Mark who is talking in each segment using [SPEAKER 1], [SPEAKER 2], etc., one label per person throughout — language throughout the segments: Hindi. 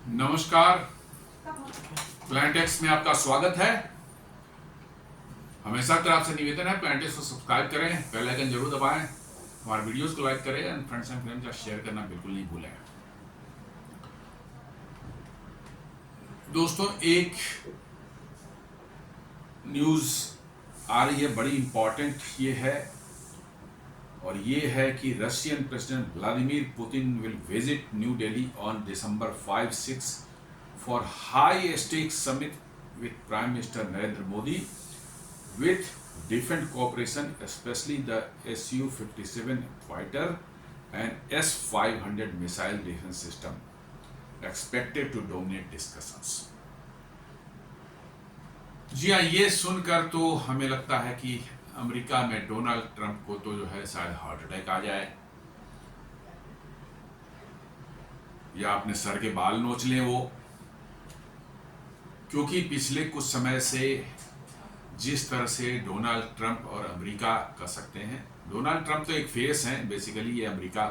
[SPEAKER 1] नमस्कार। प्लांटेक्स में आपका स्वागत है। हमेशा तरह आपसे निवेदन है, प्लांटेक्स को सब्सक्राइब करें, बेल आइकन जरूर दबाएं, हमारे वीडियोस को लाइक करें एंड फ्रेंड्स एंड फैमिली के साथ शेयर करना बिल्कुल नहीं भूलें। दोस्तों, एक न्यूज आ रही है, बड़ी इंपॉर्टेंट ये है, और ये है कि Russian president Vladimir Putin will visit new Delhi on December 5-6 for high stakes summit with Prime Minister Narendra Modi with defense cooperation, especially the Su-57 fighter and S-500 missile defense system expected to dominate discussions। जी हाँ, ये सुनकर तो हमें लगता है कि अमेरिका में डोनाल्ड ट्रंप को तो जो है शायद हार्ट अटैक आ जाए, या अपने सर के बाल नोच लें वो, क्योंकि पिछले कुछ समय से जिस तरह से डोनाल्ड ट्रंप और अमेरिका कह सकते हैं, डोनाल्ड ट्रंप तो एक फेस हैं, बेसिकली ये अमेरिका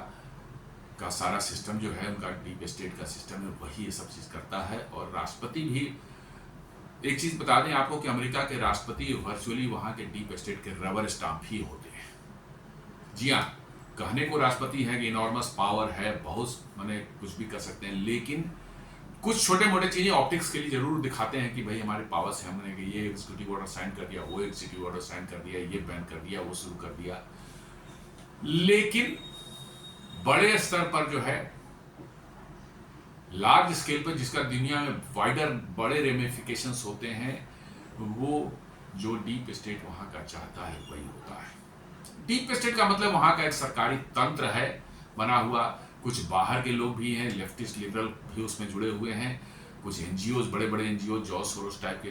[SPEAKER 1] का सारा सिस्टम जो है, उनका डीप स्टेट का सिस्टम है, वही ये सब चीज़ करता है। और राष्ट्रपति भी, एक चीज़ बता दें आपको कि अमेरिका के राष्ट्रपति वर्चुअली वहाँ के डीप स्टेट के रबर स्टाम्प ही होते हैं। जी हाँ, कहने को राष्ट्रपति है कि इनॉर्मस पावर है, बहुत माने कुछ भी कर सकते हैं, लेकिन कुछ छोटे मोटे चीज़ें ऑप्टिक्स के लिए जरूर दिखाते हैं कि भाई हमारे पावर्स है, हमने ये एग्जीक्यूटिव ऑर्डर साइन कर दिया, वो एग्जीक्यूटिव ऑर्डर साइन कर दिया, ये बैन कर दिया, वो शुरू कर दिया। लेकिन बड़े स्तर पर जो है, लार्ज स्केल पर, जिसका दुनिया में वाइडर बड़े रेमिफिकेशंस होते हैं, वो जो डीप स्टेट वहां का चाहता है वही होता है। डीप स्टेट का मतलब वहां का एक सरकारी तंत्र है बना हुआ, कुछ बाहर के लोग भी हैं, लेफ्टिस्ट लिबरल भी उसमें जुड़े हुए हैं, कुछ एनजीओ, बड़े बड़े एनजीओ, जॉर्ज सोरोस टाइप के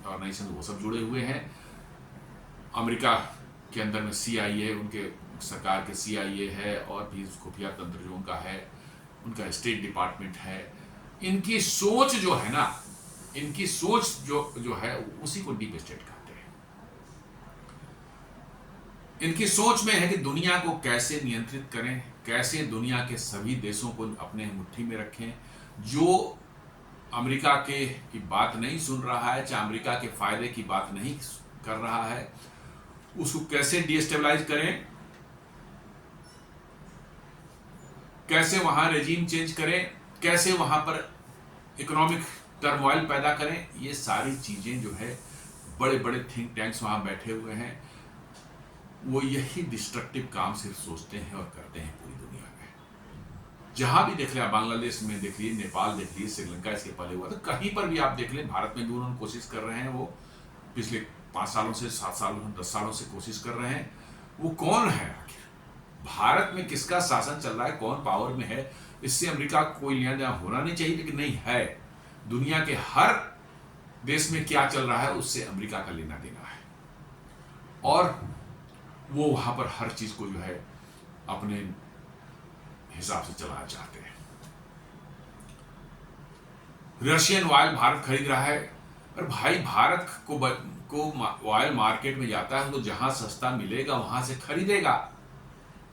[SPEAKER 1] ऑर्गेनाइजेशन, वो सब जुड़े हुए हैं। अमेरिका के अंदर में CIA, उनके सरकार के CIA है, और भी खुफिया तंत्र जो उनका है, उनका स्टेट डिपार्टमेंट है। इनकी सोच जो है ना, इनकी सोच जो है, उसी को डीप स्टेट कहते हैं। इनकी सोच में है कि दुनिया को कैसे नियंत्रित करें, कैसे दुनिया के सभी देशों को अपने मुट्ठी में रखें। जो अमेरिका की बात नहीं सुन रहा है, चाहे अमेरिका के फायदे की बात नहीं कर रहा है, उसको कैसे डिस्टेबलाइज करें, कैसे वहां रेजीम चेंज करें, कैसे वहां पर इकोनॉमिक टर्मोइल पैदा करें। ये सारी चीजें जो है, बड़े बड़े थिंक टैंक्स वहां बैठे हुए हैं, वो यही डिस्ट्रक्टिव काम सिर्फ सोचते हैं और करते हैं पूरी दुनिया में। जहां भी देख लिया, बांग्लादेश में देख लीजिए, नेपाल देख लीजिए, श्रीलंका इसके पहले हुआ, तो कहीं पर भी आप देख लें, भारत में भी उन्होंने कोशिश कर रहे हैं, वो पिछले 5 सालों से, 7 सालों 10 सालों से कोशिश कर रहे हैं। वो कौन है आखिर, भारत में किसका शासन चल रहा है, कौन पावर में है, इससे अमेरिका को कोई लेना देना होना नहीं चाहिए, लेकिन नहीं है। दुनिया के हर देश में क्या चल रहा है, उससे अमेरिका का लेना देना है, और वो वहां पर हर चीज को जो है अपने हिसाब से चलाना चाहते हैं। रशियन ऑयल भारत खरीद रहा है, और भाई भारत को ऑयल मार्केट में जाता है तो जहां सस्ता मिलेगा वहां से खरीदेगा,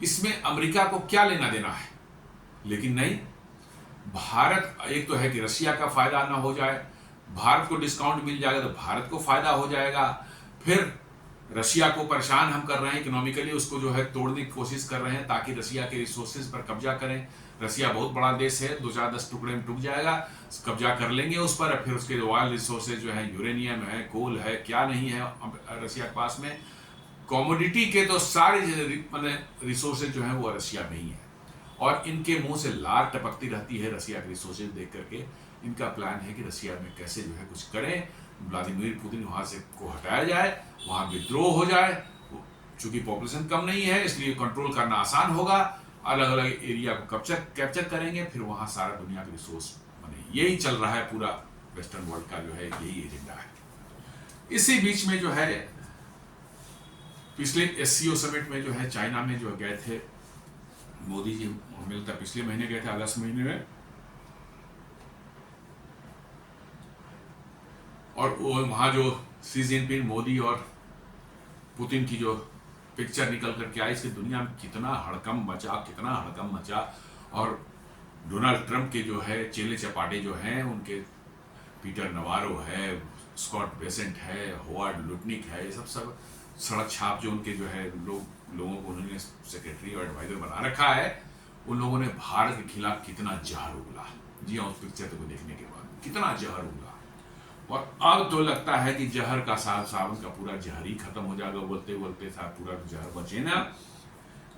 [SPEAKER 1] इसमें अमेरिका को क्या लेना देना है। लेकिन नहीं, भारत, एक तो है कि रशिया का फायदा ना हो जाए, भारत को डिस्काउंट मिल जाएगा तो भारत को फायदा हो जाएगा, फिर रशिया को परेशान हम कर रहे हैं इकोनॉमिकली, उसको जो है तोड़ने की कोशिश कर रहे हैं ताकि रशिया के रिसोर्सेज पर कब्जा करें। रशिया बहुत बड़ा देश है, 2-4-10 टुकड़े में टूट जाएगा, कब्जा कर लेंगे उस पर, फिर उसके ऑयल रिसोर्सेज जो है, यूरेनियम है, कोल है, क्या नहीं है रशिया के पास में, कॉमोडिटी के तो सारे रिसोर्सेज जो है वो रशिया में ही है, और इनके मुंह से लार टपकती रहती है रशिया के रिसोर्सेज देख करके। इनका प्लान है कि रशिया में कैसे जो है कुछ करें, व्लादिमीर पुतिन वहां से को हटाया जाए, वहां विद्रोह हो जाए। चूंकि पॉपुलेशन कम नहीं है, इसलिए कंट्रोल करना आसान होगा, अलग अलग एरिया को कैप्चर करेंगे, फिर वहां सारा दुनिया का रिसोर्स बने। यही चल रहा है, पूरा वेस्टर्न वर्ल्ड का जो है यही एजेंडा है। इसी बीच में जो है, पिछले SCO समिट में जो है, चाइना में जो गए थे मोदी जी, मिलता पिछले महीने गए थे, अगस्त महीने में, और वहां जो शी जिनपिंग, मोदी और पुतिन की जो पिक्चर निकल करके आई, इसकी दुनिया में कितना हड़कंप मचा, और डोनाल्ड ट्रंप के जो है चेले चपाटे जो हैं उनके, पीटर नवारो है, स्कॉट बेसेंट है, होवार्ड लुटनिक है, ये सब सड़क छाप जो उनके जो है लोगों को उन्होंने सेक्रेटरी और एडवाइजर बना रखा है, उन लोगों ने भारत के खिलाफ कितना जहर उगला। जी हाँ, उस पिक्चर को देखने के बाद कितना जहर उगला। और अब तो लगता है कि जहर का सावन का पूरा जहर ही खत्म हो जाएगा, बोलते बोलते था पूरा जहर बचे ना,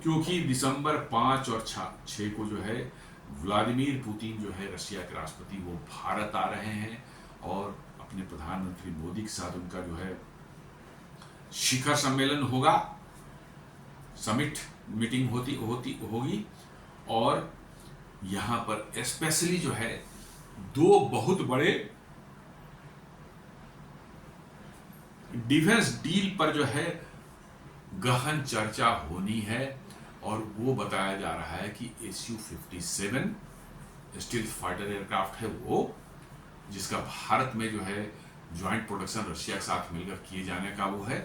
[SPEAKER 1] क्योंकि दिसंबर 5 और 6 को जो है व्लादिमीर पुतिन जो है रशिया के राष्ट्रपति, वो भारत आ रहे हैं और अपने प्रधानमंत्री मोदी के साथ उनका जो है शिखर सम्मेलन होगा, समिट मीटिंग होगी। और यहां पर स्पेशली जो है 2 बहुत बड़े डिफेंस डील पर जो है गहन चर्चा होनी है। और वो बताया जा रहा है कि Su-57 स्टील्थ फाइटर एयरक्राफ्ट है वो, जिसका भारत में जो है ज्वाइंट प्रोडक्शन रशिया के साथ मिलकर किए जाने का वो है,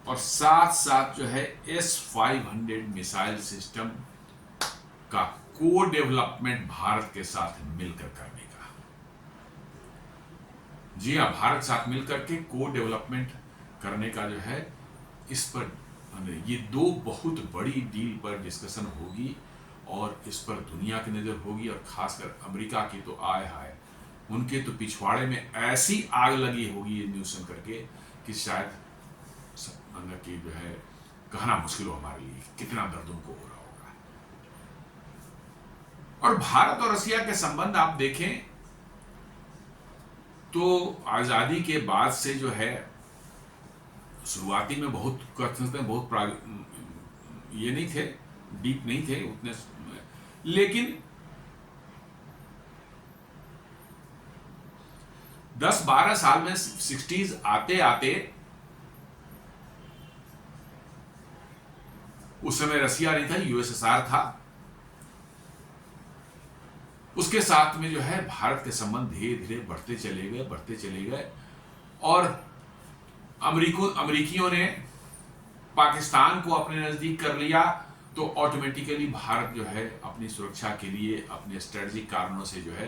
[SPEAKER 1] और साथ साथ जो है S-500 मिसाइल सिस्टम का को डेवलपमेंट भारत के साथ मिलकर करने का। जी हाँ, भारत के साथ मिलकर के को डेवलपमेंट करने का जो है, इस पर ये 2 बहुत बड़ी डील पर डिस्कशन होगी और इस पर दुनिया की नजर होगी। और खासकर अमेरिका की तो आय हाय, उनके तो पिछवाड़े में ऐसी आग लगी होगी ये न्यूज़ सुन करके कि शायद कि जो है कहना मुश्किल हो हमारे लिए कितना दर्द उनको हो रहा होगा। और भारत और रशिया के संबंध आप देखें तो आजादी के बाद से जो है शुरुआती में बहुत ये नहीं थे, डीप नहीं थे उतने, लेकिन 10-12 साल में 60s आते आते, उस समय रसिया नहीं था, यूएसएसआर था, उसके साथ में जो है भारत के संबंध धीरे धीरे बढ़ते चले गए। और अमेरिकियों ने पाकिस्तान को अपने नजदीक कर लिया, तो ऑटोमेटिकली भारत जो है अपनी सुरक्षा के लिए अपने स्ट्रेटेजिक कारणों से जो है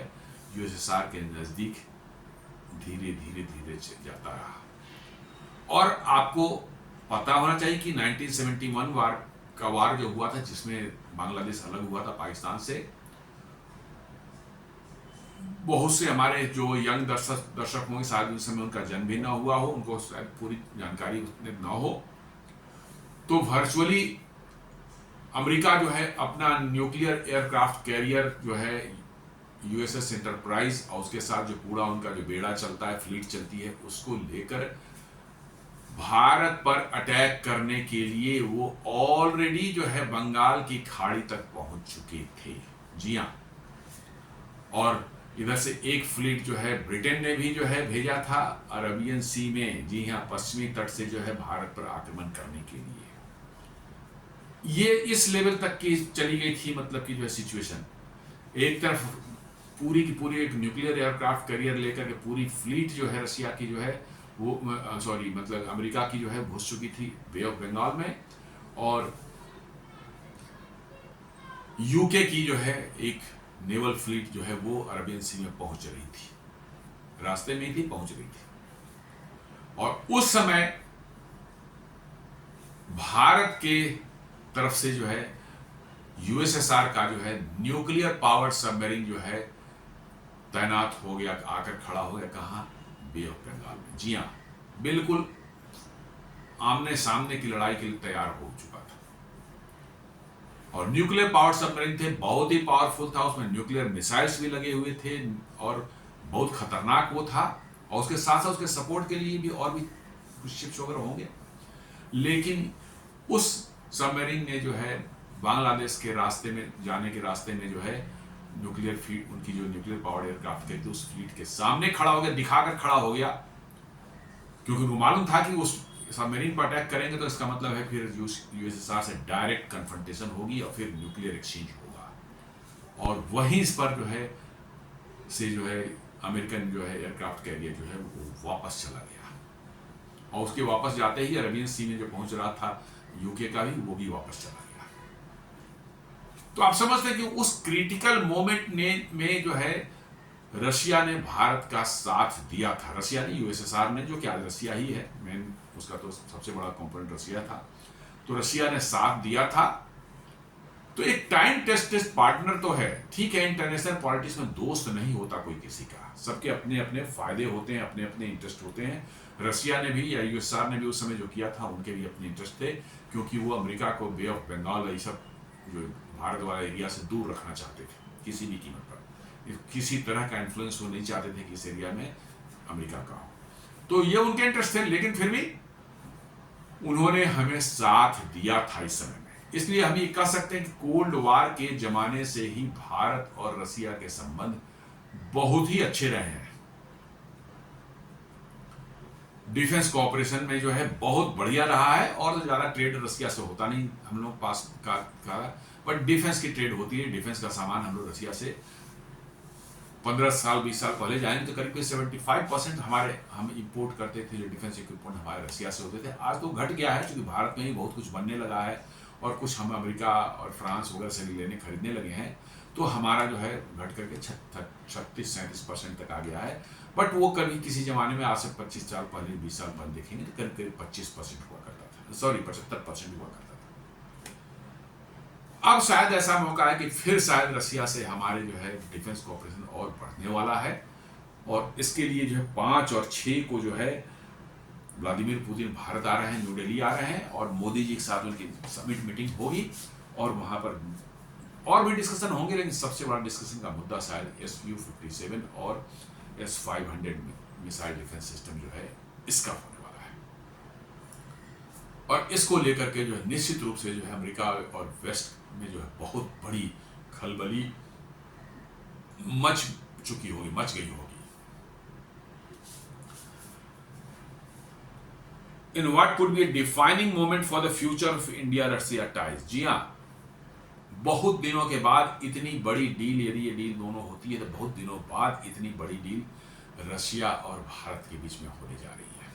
[SPEAKER 1] यूएसएसआर के नजदीक धीरे धीरे जाता रहा। और आपको पता होना चाहिए कि 1971 का वार जो हुआ था, जिसमें बांग्लादेश अलग हुआ था पाकिस्तान से, बहुत से हमारे जो यंग दर्शक होंगे शायद उस समय उनका जन्म भी ना हुआ हो, उनको शायद पूरी जानकारी उतने ना हो, तो वर्चुअली अमेरिका जो है अपना न्यूक्लियर एयरक्राफ्ट कैरियर जो है यूएसएस एंटरप्राइज और उसके साथ जो पूरा उनका जो बेड़ा चलता है, फ्लीट चलती है, उसको लेकर भारत पर अटैक करने के लिए वो ऑलरेडी जो है बंगाल की खाड़ी तक पहुंच चुके थे। जी हाँ, और इधर से एक फ्लीट जो है ब्रिटेन ने भी जो है भेजा था अरबियन सी में, जी हाँ, पश्चिमी तट से जो है भारत पर आक्रमण करने के लिए। ये इस लेवल तक की चली गई थी, मतलब कि जो है सिचुएशन, एक तरफ पूरी की पूरी एक न्यूक्लियर एयरक्राफ्ट कैरियर लेकर के पूरी फ्लीट जो है रशिया की जो है वो मतलब अमेरिका की जो है घुस चुकी थी बे ऑफ बंगाल में, और यूके की जो है एक नेवल फ्लीट जो है वो अरबियन सी में पहुंच रही थी, रास्ते में ही पहुंच रही थी। और उस समय भारत के तरफ से जो है यूएसएसआर का जो है न्यूक्लियर पावर्ड सबमरीन जो है तैनात हो गया, आकर खड़ा हो गया कहां, बे ऑफ बंगाल में। जी हाँ, बिल्कुल आमने सामने की लड़ाई के लिए तैयार हो चुका था। और न्यूक्लियर पावर सबमरीन थे, बहुत ही पावरफुल था, उसमें न्यूक्लियर मिसाइल्स भी लगे हुए थे और बहुत खतरनाक वो था। और उसके साथ साथ उसके सपोर्ट के लिए भी और भी कुछ शिप्स वगैरह होंगे। लेकिन उस सबमरीन ने जो है बांग्लादेश के रास्ते में जाने के रास्ते में जो है न्यूक्लियर फ्लीट, उनकी जो न्यूक्लियर पावर एयरक्राफ्ट थे, उस फ्लीट के सामने खड़ा हो गया, दिखाकर खड़ा हो गया, क्योंकि उनको मालूम था कि उस सबमरीन पर अटैक करेंगे तो इसका मतलब है फिर यूएसएसआर से डायरेक्ट कन्फ्रंटेशन होगी और फिर न्यूक्लियर एक्सचेंज होगा। और वहीं इस पर जो है से जो है अमेरिकन जो है एयरक्राफ्ट कैरियर जो है वो वापस चला गया, और उसके वापस जाते ही अरेबियन सी में जो पहुंच रहा था यूके का भी, वो भी वापस चला गया। तो आप समझते हैं कि उस क्रिटिकल मोमेंट में जो है रशिया ने भारत का साथ दिया था। रशिया ने, यूएसएसआर ने, जो कि आज रशिया ही है, मेन उसका तो सबसे बड़ा कंपोनेंट रशिया था, तो रशिया ने साथ दिया था। तो एक टाइम टेस्टेड पार्टनर तो है, ठीक है। इंटरनेशनल पॉलिटिक्स में दोस्त नहीं होता कोई किसी का, सबके अपने अपने फायदे होते हैं, अपने अपने इंटरेस्ट होते हैं। रशिया ने भी या यूएसआर ने भी उस समय जो किया था, उनके भी अपने इंटरेस्ट थे, क्योंकि वो अमेरिका को बे ऑफ बंगाल, ये सब जो भारत वाला एरिया से दूर रखना चाहते थे किसी भी कीमत पर। किसी तरह का इन्फ्लुएंस वो नहीं चाहते थे कि इस एरिया में अमेरिका का हो। तो ये उनके इंटरेस्ट थे, लेकिन फिर भी उन्होंने हमें साथ दिया था इस समय में। इसलिए हम ये कह सकते हैं कि कोल्ड वार के जमाने से ही भारत और रशिया के संबंध बहुत ही अच्छे रहे हैं। डिफेंस कोऑपरेशन में जो है बहुत बढ़िया रहा है, और ज्यादा ट्रेड रशिया से होता नहीं हम लोग पास का, बट डिफेंस की ट्रेड होती है। डिफेंस का सामान हम लोग रशिया से 15 साल 20 साल पहले जाएंगे तो करीब 75% हम इंपोर्ट करते थे, जो डिफेंस इक्विपमेंट हमारे रशिया से होते थे। आज तो घट गया है, क्योंकि भारत में ही बहुत कुछ बनने लगा है, और कुछ हम अमेरिका और फ्रांस वगैरह से भी खरीदने लगे हैं। तो हमारा जो है घट करके 36-37% तक आ गया है। बट वो कभी किसी जमाने में, आज से 25 साल पहले 20 साल पहले देखेंगे तो करीब करीब 25% हुआ करता था, सॉरी 75% हुआ करता था। अब शायद ऐसा मौका है कि फिर शायद रशिया से हमारे जो है डिफेंस कोऑपरेशन और बढ़ने वाला है, और इसके लिए जो है 5 और 6 को जो है व्लादिमीर पुतिन भारत आ रहे हैं, न्यू दिल्ली आ रहे हैं, और मोदी जी के साथ उनकी समिट मीटिंग होगी, और वहां पर और भी डिस्कशन होंगे। लेकिन सबसे बड़ा डिस्कशन का मुद्दा शायद SU-57 और S-500 मिसाइल डिफेंस सिस्टम जो है, इसका होने वाला है। और इसको लेकर के जो है निश्चित रूप से जो है अमेरिका और वेस्ट में जो है बहुत बड़ी खलबली मच गई होगी। In what could be a defining moment for the future of India-Russia ties? जी हाँ, बहुत दिनों के बाद इतनी बड़ी डील, यदि ये डील दोनों होती है तो बहुत दिनों बाद इतनी बड़ी डील रशिया और भारत के बीच में होने जा रही है।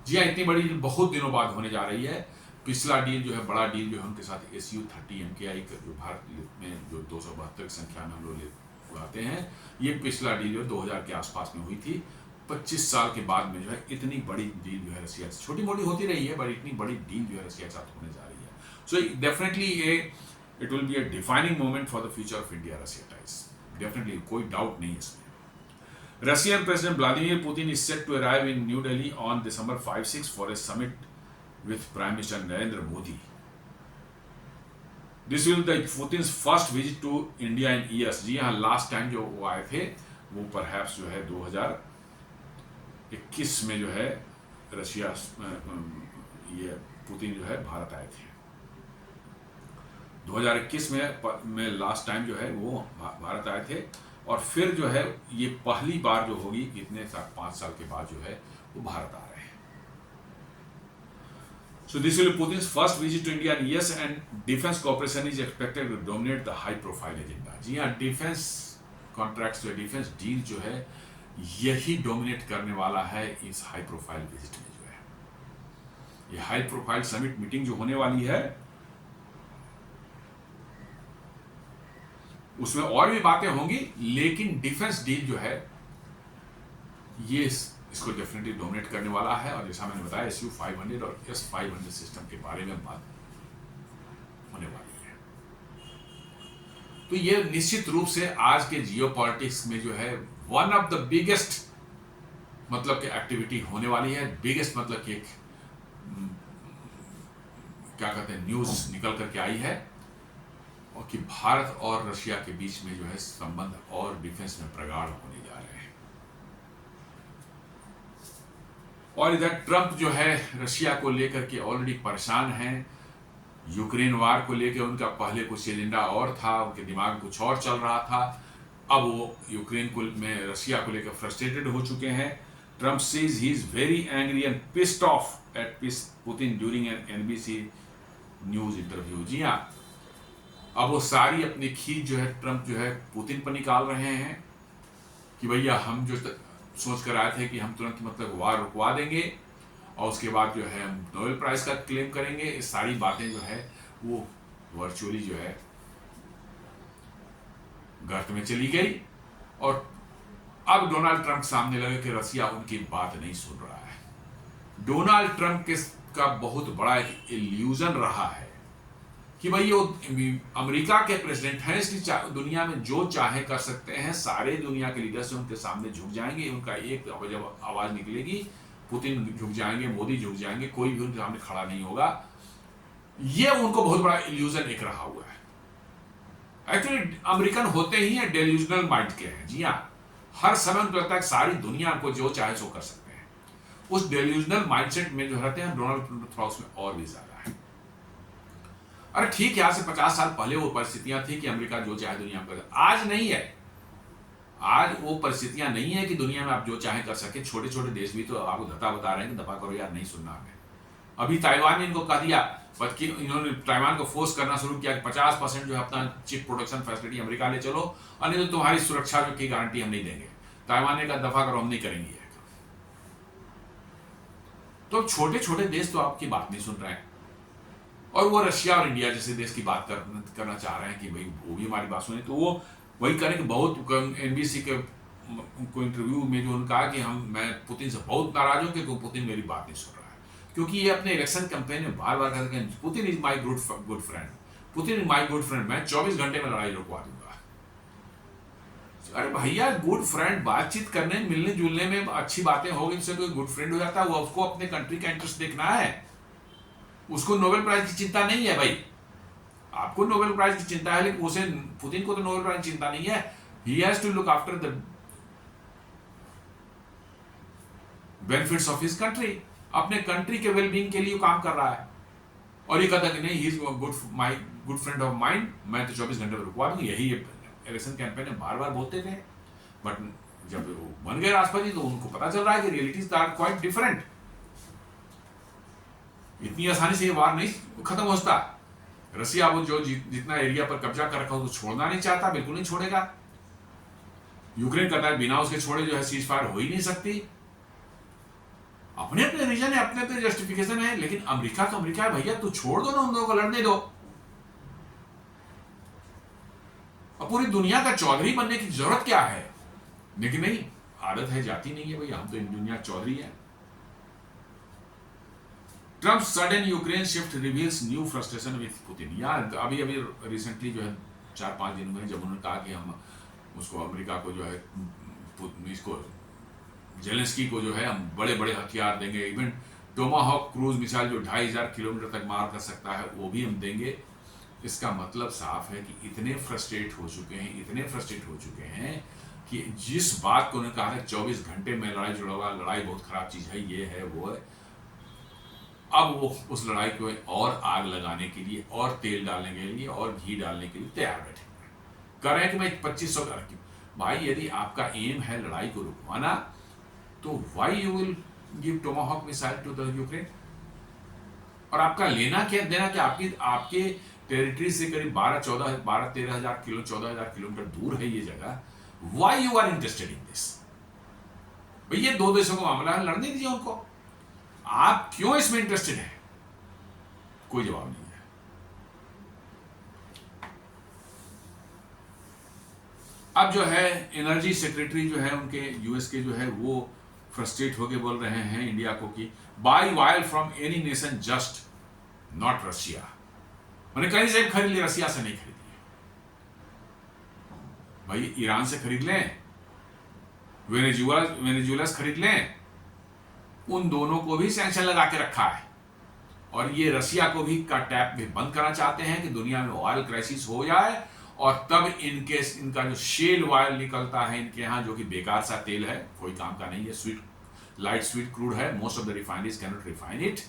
[SPEAKER 1] जी हाँ, इतनी बड़ी डील बहुत दिनों बाद होने जा रही है। पिछला डील जो है, बड़ा डील जो है उनके साथ SU-30 MKI जो भारत में जो 272 की संख्या में हम लोग उड़ाते हैं, ये पिछला डील जो 2000 के आसपास में हुई थी। 25 साल के बाद में जो है इतनी बड़ी डील जो है रशिया से, छोटी मोटी होती रही है, बट इतनी बड़ी डील जो है रशिया के साथ होने जा रही है। So definitely it will be a defining moment for the future of India Russia ties, definitely, कोई डाउट नहीं इसमें। Russian President Vladimir Putin is set to arrive in New Delhi on December 5-6 for a summit with Prime Minister Narendra Modi. This will be Putin's first visit to India in years. जी हाँ, लास्ट टाइम जो वो आए थे वो परहैप्स जो है 2021 में जो है रशिया ये पुतिन जो है भारत आए थे। 2021 में लास्ट टाइम जो है वो भारत आए थे, और फिर जो है ये पहली बार जो होगी कितने 5 साल के बाद जो है वो भारत आ रहे हैं। So this will be Putin's first visit to India in years, and defense cooperation is expected to dominate the high profile agenda. जी हाँ, डिफेंस कॉन्ट्रैक्ट्स जो डिफेंस डील जो है यही डोमिनेट करने वाला है इस हाई प्रोफाइल विजिट में जो है। ये हाई प्रोफाइल समिट मीटिंग जो होने वाली है उसमें और भी बातें होंगी, लेकिन डिफेंस डील जो है ये इसको डेफिनेटली डोमिनेट करने वाला है। और जैसा मैंने बताया SU-500 और S-500 सिस्टम के बारे में बात होने वाली है। तो ये निश्चित रूप से आज के जियोपॉलिटिक्स में जो है वन ऑफ द बिगेस्ट मतलब कि एक्टिविटी होने वाली है। बिगेस्ट मतलब कि क्या कहते हैं, न्यूज निकल करके आई है, और कि भारत और रशिया के बीच में जो है संबंध और डिफेंस में प्रगाढ़ होने जा रहे हैं। और इधर ट्रंप जो है रशिया को लेकर के ऑलरेडी परेशान हैं। यूक्रेन वार को लेकर उनका पहले कुछ एजेंडा और था, उनके दिमाग में कुछ और चल रहा था। अब वो यूक्रेन को में रशिया को लेकर फ्रस्ट्रेटेड हो चुके हैं। Trump says he is very angry and pissed off at Putin during an NBC news interview. जी हाँ, अब वो सारी अपनी खींच जो है ट्रंप जो है पुतिन पर निकाल रहे हैं कि भैया हम जो सोच कर आए थे कि हम तुरंत मतलब वार रुकवा देंगे और उसके बाद जो है हम नोबेल प्राइज का क्लेम करेंगे। ये सारी बातें जो है वो वर्चुअली जो है गर्त में चली गई। और अब डोनाल्ड ट्रंप सामने लगे कि रसिया उनकी बात नहीं सुन रहा है। डोनाल्ड ट्रंप का बहुत बड़ा एक इल्यूजन रहा है कि भाई वो अमेरिका के प्रेसिडेंट हैं, इसलिए दुनिया में जो चाहे कर सकते हैं, सारे दुनिया के लीडर से उनके सामने झुक जाएंगे, उनका एक जब आवाज निकलेगी पुतिन झुक जाएंगे, मोदी झुक जाएंगे, कोई भी उनके सामने खड़ा नहीं होगा। ये उनको बहुत बड़ा इल्यूजन एक रहा हुआ है। एक्चुअली अमेरिकन होते ही हैं डेल्यूजनल माइंड के हैं। जी हाँ, हर समय उनको लगता है सारी दुनिया को जो चाहे सो कर सकते हैं। उस डेल्यूजनल माइंडसेट में जो रहते हैं डोनाल्ड ट्रंप थोड़ा उसमें और भी ज्यादा है। अरे ठीक है, आज से 50 साल पहले वो परिस्थितियां थी कि अमेरिका जो चाहे दुनिया में कर, आज नहीं है। आज वो परिस्थितियां नहीं है कि दुनिया में आप जो चाहे कर सके। छोटे छोटे देश भी तो आपको धता बता रहे हैं कि दफा करो यार, नहीं सुनना हमें। अभी ताइवान ने इनको कह दिया, बल्कि इन्होंने ताइवान को फोर्स करना शुरू किया कि 50% जो है अपना चिप प्रोडक्शन फैसिलिटी अमेरिका ले चलो, और नहीं तो तुम्हारी सुरक्षा की गारंटी हम नहीं देंगे। ताइवान ने कहा दफा करो, हम नहीं करेंगे। तो छोटे छोटे देश तो आपकी बात नहीं सुन रहे हैं, और वो रशिया और इंडिया जैसे देश की बात करना चाह रहे हैं कि भाई वो भी हमारी बात सुने। तो वो वही करें कि बहुत एनबीसी के उनको इंटरव्यू में जो उन्होंने कहा कि मैं पुतिन से बहुत नाराज हूं क्योंकि पुतिन मेरी बात नहीं सुन रहा है। क्योंकि ये अपने इलेक्शन कैंपेन में बार बार कहते हैं Putin is my good friend, Putin is my good friend, मैं 24 घंटे में लड़ाई रुकवा दूंगा। अरे भैया, गुड फ्रेंड बातचीत करने मिलने जुलने में अच्छी बातें होगी, उससे कोई गुड फ्रेंड हो जाता है। वो उसको अपने कंट्री का इंटरेस्ट देखना है, उसको नोबेल प्राइज की चिंता नहीं है। भाई आपको नोबेल प्राइज की चिंता है, लेकिन उसे पुतिन को तो नोबेल प्राइज की चिंता नहीं है। He has to look after the benefits of his country, अपने कंट्री के वेलबींग के लिए काम कर रहा है। और ये कहता कि नहीं, he is good friend of mind, मैं तो 24 घंटे में रुकवा दूंगी। यही इलेक्शन कैंपेन में बार बार बोलते थे, बट जब वो बन गए राष्ट्रपति तो उनको पता चल रहा है कि रियलिटीज आर क्वाइट डिफरेंट। इतनी आसानी से ये वार नहीं खत्म हो सकता। रसिया वो जो जितना एरिया पर कब्जा कर रखा हो तो छोड़ना नहीं चाहता, बिल्कुल नहीं छोड़ेगा। यूक्रेन कहता है बिना उसके छोड़े जो है सीज फायर हो ही नहीं सकती। अपने अपने रीजन है, अपने अपने जस्टिफिकेशन है, लेकिन अमेरिका तो अमेरिका है भैया, तू छोड़ दो ना उन लोगों को, लड़ने दो। और पूरी दुनिया का चौधरी बनने की जरूरत क्या है? लेकिन नहीं, आदत है, जाती नहीं है भैया, हम तो इन दुनिया चौधरी है। Trump sudden Ukraine shift reveals new frustration with Putin. यार अभी रिसेंटली जो है 4-5 दिन हुए जब उन्होंने कहा कि हम उसको अमेरिका को जो है इसको जेलेंस्की को जो है हम बड़े बड़े हथियार देंगे, इवन टोमाहॉक क्रूज मिसाइल जो 2500 किलोमीटर तक मार कर सकता है वो भी हम देंगे। इसका मतलब साफ है कि इतने फ्रस्ट्रेट हो चुके हैं कि जिस बात को उन्होंने कहा है 24 घंटे में लड़ाई जुड़ा, लड़ाई बहुत खराब चीज है, ये है वो है, अब वो उस लड़ाई को और आग लगाने के लिए और तेल डालने के लिए और घी डालने के लिए तैयार बैठे कर रहे हैं कि मैं 2500 कर। भाई यदि आपका एम है लड़ाई को रुकवाना तो why you will give Tomahawk missile to the Ukraine? और आपका लेना क्या देना क्या? आपके टेरिटरी से करीब 12-13 किलोमीटर दूर है ये जगह। Why you are interested in this? भाई ये दो देशों का मामला है, लड़ने दीजिए उनको। आप क्यों इसमें इंटरेस्टेड है? कोई जवाब नहीं है। अब जो है एनर्जी सेक्रेटरी जो है उनके यूएस के जो है वो फ्रस्ट्रेट होके बोल रहे हैं इंडिया को कि buy oil from any nation just not Russia. मैंने कहीं से खरीद ली, रशिया से नहीं खरीदी। भाई ईरान से खरीद लें, वेनेजुएला से खरीद लें, उन दोनों को भी सैंक्शन लगा के रखा है। और ये रशिया को भी का टैप भी बंद करना चाहते हैं कि दुनिया में ऑयल क्राइसिस हो जाए, और तब इनका जो शेल ऑयल निकलता है इनके यहाँ, जो कि बेकार सा तेल है, कोई काम का नहीं है, लाइट स्वीट क्रूड है, most of the refineries can not refine it.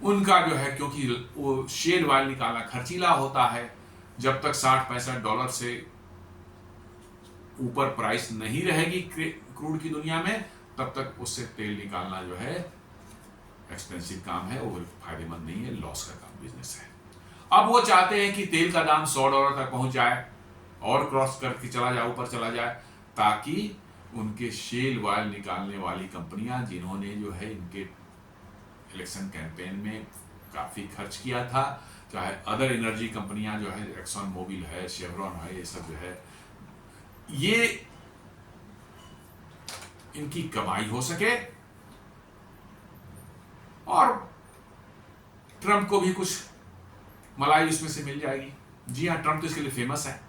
[SPEAKER 1] उनका जो है क्योंकि वो शेल ऑयल निकालना खर्चीला होता है, जब तक $60-65 से ऊपर प्राइस नहीं रहेगी क्रूड की दुनिया में, तब तक उससे तेल निकालना जो है एक्सपेंसिव काम है, वो फायदेमंद नहीं है, लॉस का काम, बिजनेस है। अब वो चाहते हैं कि तेल का दाम $100 तक पहुंच जाए और क्रॉस करके चला जाए, ऊपर चला जाए, ताकि उनके शेल ऑयल निकालने वाली कंपनियां, जिन्होंने जो है इनके इलेक्शन कैंपेन में काफी खर्च किया था, चाहे अदर एनर्जी कंपनियां जो है, एक्सॉन मोबिल है, शेवरॉन है, ये सब जो है, ये इनकी कमाई हो सके और ट्रंप को भी कुछ मलाई उसमें से मिल जाएगी। जी हाँ, ट्रंप तो इसके लिए फेमस है,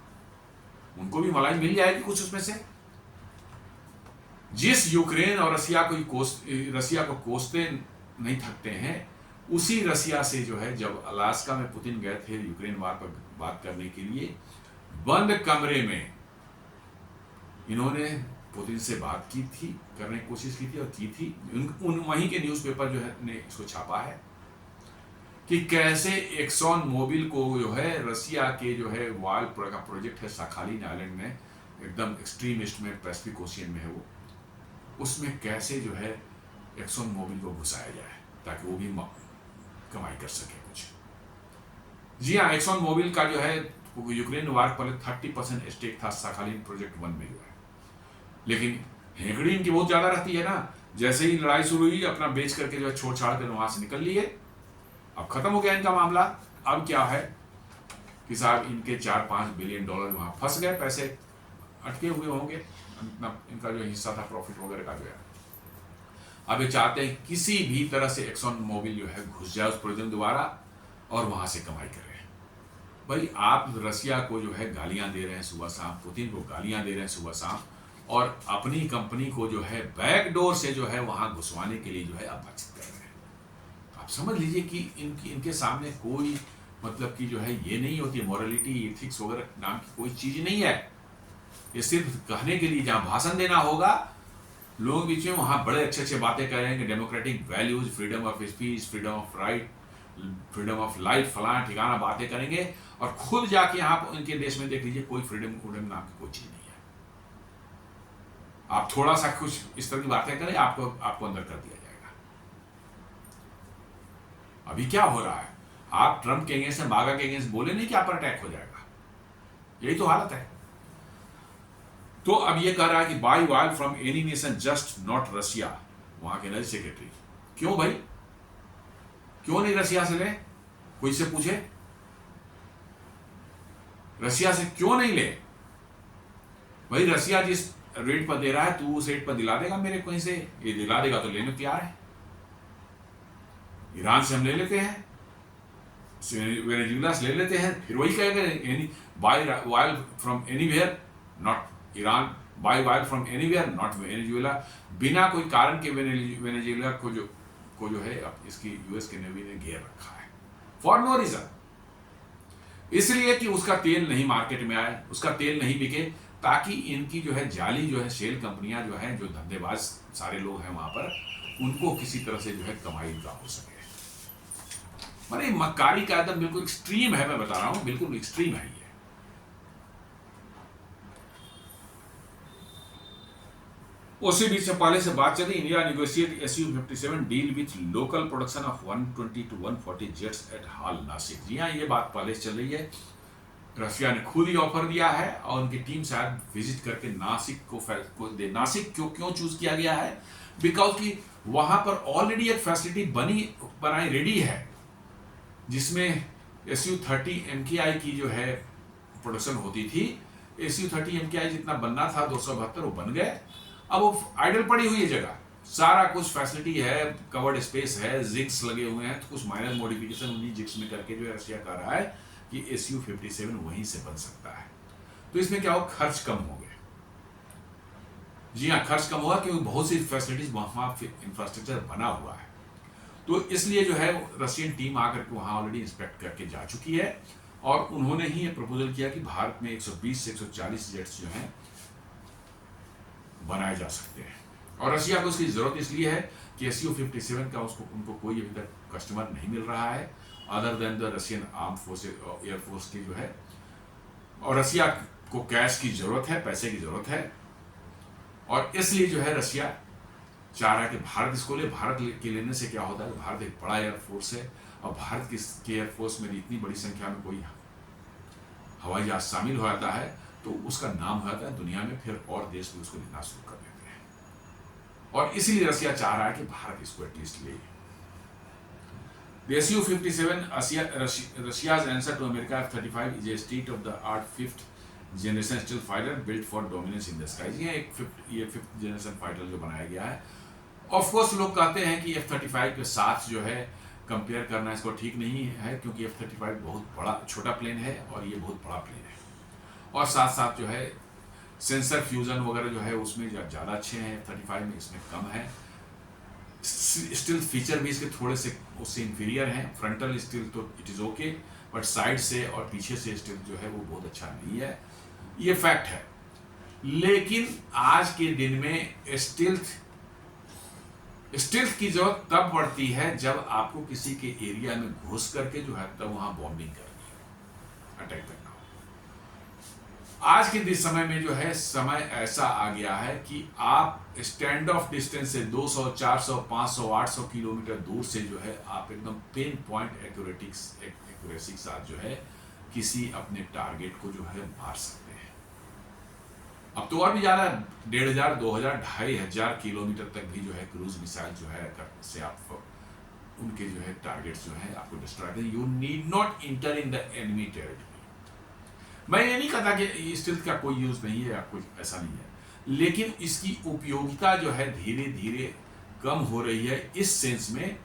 [SPEAKER 1] उनको भी मलाई मिल जाएगी कुछ उसमें से। जिस यूक्रेन और रसिया को कोसते नहीं थकते हैं, उसी रसिया से जो है, जब अलास्का में पुतिन गए थे यूक्रेन वार पर बात करने के लिए, बंद कमरे में इन्होंने पुतिन से बात की थी, करने की कोशिश की थी और की थी। वहीं के न्यूज़पेपर जो है ने इसको छापा है कि कैसे एक्सॉन मोबिल को जो है रसिया के जो है वाल का प्रोजेक्ट है साखालिन आइलैंड में, एकदम एक्सट्रीम ईस्ट में, पैसिफिक ओशियन में है वो, उसमें कैसे जो है एक्सॉन मोबिल को घुसाया जाए ताकि वो भी कमाई कर सके कुछ। जी हाँ, एक्सॉन मोबिल का जो है यूक्रेन वार पर 30% स्टेक था साखालिन प्रोजेक्ट 1 में जो है, लेकिन हेगड़ी इनकी बहुत ज्यादा रहती है ना। जैसे ही लड़ाई शुरू हुई, अपना बेच करके जो है छोड़ छाड़ कर वहां से निकल लिए, अब खत्म हो गया इनका मामला। अब क्या है कि साहब इनके 4-5 बिलियन डॉलर वहां फंस गए, पैसे अटके हुए होंगे, इनका जो हिस्सा था प्रॉफिट वगैरह का जो है। अब ये चाहते हैं किसी भी तरह से एक्सॉन मोबिल जो है घुस जाए उस प्रोजेक्ट द्वारा और वहां से कमाई करे। भाई आप रसिया को जो है गालियां दे रहे हैं सुबह शाम, पुतिन को गालियां दे रहे हैं सुबह शाम, और अपनी कंपनी को जो है बैकडोर से जो है वहां घुसवाने के लिए जो है आप बातचीत कर रहे हैं। आप समझ लीजिए कि इनके सामने कोई मतलब कि जो है ये नहीं होती, मोरालिटी एथिक्स वगैरह नाम की कोई चीज नहीं है। ये सिर्फ कहने के लिए, जहां भाषण देना होगा लोगों के बीच में, वहां बड़े अच्छे अच्छे बातें करेंगे, democratic values, freedom of speech, freedom of right, freedom of life, फलाना ठिकाना बातें करेंगे, और खुद जाके आप इनके देश में देख लीजिए कोई फ्रीडम नाम की कोई चीज नहीं है। आप थोड़ा सा कुछ इस तरह की बातें करें, आपको अंदर कर दिया जाएगा। अभी क्या हो रहा है, आप ट्रंप के अगेंस्ट में, बागा के अगेंस्ट बोले नहीं कि आप पर अटैक हो जाएगा, यही तो हालत है। तो अब ये कह रहा है कि buy oil from any nation just not Russia, वहां के एनर्जी सेक्रेटरी। क्यों भाई, क्यों नहीं रशिया से ले? कोई से पूछे, रशिया से क्यों नहीं ले? भाई रशिया जिस रेट पर दे रहा है, तू उस रेट पर दिला देगा मेरे कहीं से? ये दिला देगा तो लेने तैयार है। ईरान से हम ले लेते हैं, वेनेजुएला से ले लेते हैं, फिर वही कहेगा buy oil from anywhere not Iran, buy oil from anywhere not Venezuela. बिना कोई कारण के वेनेजुएला को जो है इसकी यूएस के नेवी ने घेर रखा है फॉर नो रीजन, इसलिए कि उसका तेल नहीं मार्केट में आए, उसका तेल नहीं बिके, ताकि इनकी जो है जाली जो है शेल कंपनियां जो है, जो धंधेबाज सारे लोग हैं वहां पर, उनको किसी तरह से जो है कमाई का हो सके। माने मक्कारी का एकदम बिल्कुल एक्सट्रीम है, मैं बता रहा हूं, बिल्कुल एक्सट्रीम है ये। उसी बीच में पहले से बात चली, India negotiate SU-57 deal with local production of 120 to 140 jets at HAL Nashik. जी हाँ, ये बात पहले से चल रही है। रशिया ने खुद ही ऑफर दिया है और उनकी टीम शायद विजिट करके नासिक को दे। नासिक क्यों चूज किया गया है? बिकॉज कि वहां पर ऑलरेडी एक फैसिलिटी बनाई रेडी है, जिसमें SU-30 MKI की जो है प्रोडक्शन होती थी। SU-30 MKI जितना बनना था 272 वो बन गए, अब वो आइडल पड़ी हुई है जगह, सारा कुछ फैसिलिटी है, कवर्ड स्पेस है, जिग्स लगे हुए हैं, तो कुछ माइनर मॉडिफिकेशन उन्हीं जिग्स में करके जो रशिया कह रहा है कि SU-57 वहीं से बन सकता है। तो इसमें क्या हो, खर्च कम हो गए। जी हाँ, खर्च कम हुआ क्योंकि बहुत सी फैसिलिटीज वहां इंफ्रास्ट्रक्चर बना हुआ है। तो इसलिए जो है रशियन टीम आकर के वहां ऑलरेडी इंस्पेक्ट करके जा चुकी है, और उन्होंने ही ये प्रपोजल किया कि भारत में 120 से 140 जेट्स जो हैं बनाए जा सकते हैं। और रशिया को उसकी जरूरत इसलिए है कि SU-57 का उनको कोई अभी तक कस्टमर नहीं मिल रहा है, other than the Russian arm forces, air force की जो है। और रशिया को कैश की जरूरत है, पैसे की जरूरत है, और इसलिए जो है रशिया चाह रहा है कि भारत इसको ले। भारत के लेने से क्या होता है, भारत एक बड़ा एयरफोर्स है, और भारत के एयरफोर्स में इतनी बड़ी संख्या में कोई हवाई जहाज शामिल हो जाता है तो उसका नाम हो जाता है दुनिया में, फिर और देश भी उसको लेना शुरू कर देते हैं। और इसीलिए रशिया चाह रहा है कि भारत इसको एटलीस्ट ले। The Su-57, Russia's answer to America F-35, is a state-of-the-art fifth generation stealth fighter built for dominance in the skies. ये फिफ्थ जनरेशन फाइटर जो बनाया गया है। ऑफ कोर्स लोग कहते हैं कि F-35 के साथ जो है कंपेयर करना इसको ठीक नहीं है, क्योंकि F-35 बहुत बड़ा छोटा प्लेन है और ये बहुत बड़ा प्लेन है, और साथ साथ जो है सेंसर फ्यूजन वगैरह जो है उसमें ज़्यादा अच्छे हैं F-35 में, इसमें कम है। स्टिल फीचर भी इसके थोड़े से उससे इंफीरियर हैं। फ्रंटल स्टिल तो it is okay, but side से और पीछे से स्टिल जो है वो बहुत अच्छा नहीं है, ये फैक्ट है। लेकिन आज के दिन में स्टिल्थ की जरूरत तब पड़ती है जब आपको किसी के एरिया में घुस करके जो है तब वहां बॉम्बिंग करनी हो, अटैक करना हो। आज के समय में जो है समय ऐसा आ गया है कि आप स्टैंड ऑफ डिस्टेंस से 200, 400, 500, 800 किलोमीटर दूर से जो है आप एकदम पिन पॉइंट एक्यूरेसी के साथ जो है किसी अपने टारगेट को जो है मार सकते हैं। अब तो और भी ज़्यादा 1500, 2000, 2500 किलोमीटर तक भी जो है क्रूज मिसाइल जो है से आप उनके जो है टारगेट्स जो है आपको डिस्ट्रॉय करें। You need not inter in the enemy territory. मैं ये नहीं कहता कि स्टिल्थ का कोई यूज नहीं है या कुछ ऐसा नहीं है, लेकिन इसकी उपयोगिता जो है धीरे धीरे कम हो रही है, इस सेंस में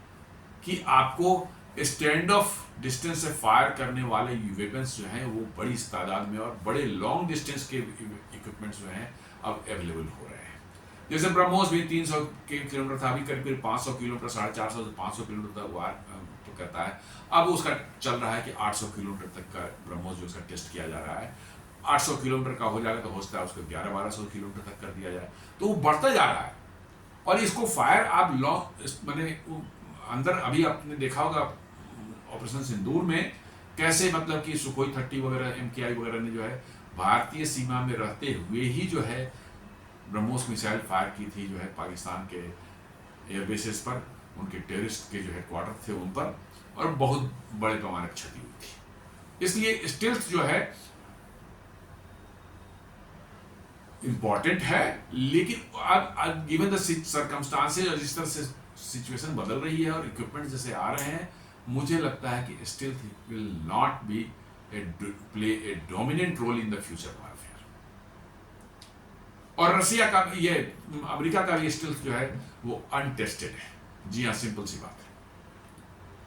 [SPEAKER 1] कि आपको स्टैंड ऑफ डिस्टेंस से फायर करने वाले वेपन्स जो हैं वो बड़ी तादाद में और बड़े लॉन्ग डिस्टेंस के इक्विपमेंट्स जो हैं अब अवेलेबल हो रहे हैं। जैसे ब्रह्मोस भी 300 किलोमीटर था, अभी करीब 500 किलोमीटर, 450 से 500 किलोमीटर तक वार तो करता है। अब उसका चल रहा है कि 800 किलोमीटर तक का ब्रह्मोस जो उसका टेस्ट किया जा रहा है। 800 किलोमीटर का हो जाएगा तो हो सकता है उसको 1100-1200 किलोमीटर तक कर दिया जाए, तो वो बढ़ता जा रहा है। और इसको फायर आप लॉन्ग मैंने अंदर अभी आपने देखा होगा ऑपरेशन सिंदूर में कैसे मतलब कि सुखोई 30 वगैरह MKI वगैरह ने जो है भारतीय सीमा में रहते हुए ही जो है ब्रह्मोस मिसाइल फायर की थी जो है पाकिस्तान के एयरबेसेस पर, उनके टेररिस्ट के जो हेडक्वार्टर थे उन पर, और बहुत बड़े पैमाने पर क्षति हुई थी। इसलिए स्टिल्थ जो है इंपॉर्टेंट है, लेकिन अब गिवन द सर्कमस्टांसेस और जिस तरह से सिचुएशन बदल रही है और इक्विपमेंट जैसे आ रहे हैं, मुझे लगता है कि stealth will not be play a dominant role in the future warfare. और रसिया का ये अमेरिका का ये स्टिल्थ जो है वो अनटेस्टेड है। जी हाँ, सिंपल सी बात है।